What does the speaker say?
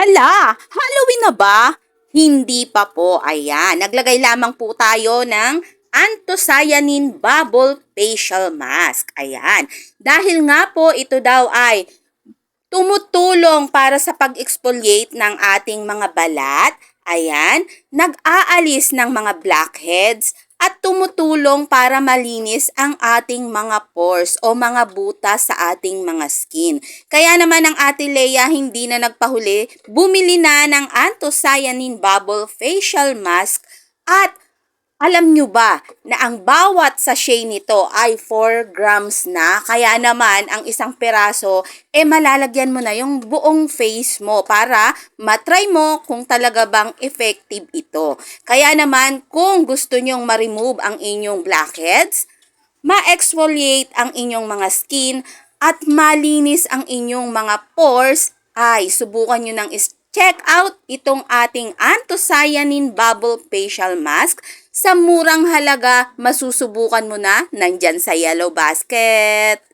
Hala, Halloween na ba? Hindi pa po. Ayan, naglagay lamang po tayo ng anthocyanin bubble facial mask. Ayan, dahil nga po ito daw ay tumutulong para sa pag-exfoliate ng ating mga balat. Ayan, nag-aalis ng mga blackheads at tumutulong para malinis ang ating mga pores o mga butas sa ating mga skin. Kaya naman ang Ate Lea hindi na nagpahuli, bumili na ng anthocyanin bubble facial mask at alam nyo ba na ang bawat sachet nito ay 4 grams na? Kaya naman ang isang peraso, malalagyan mo na yung buong face mo para matry mo kung talaga bang effective ito. Kaya naman kung gusto nyong ma-remove ang inyong blackheads, ma-exfoliate ang inyong mga skin at malinis ang inyong mga pores, ay subukan nyo ng check out itong ating anthocyanin bubble facial mask. Sa murang halaga, masusubukan mo na nandyan sa Yellow Basket.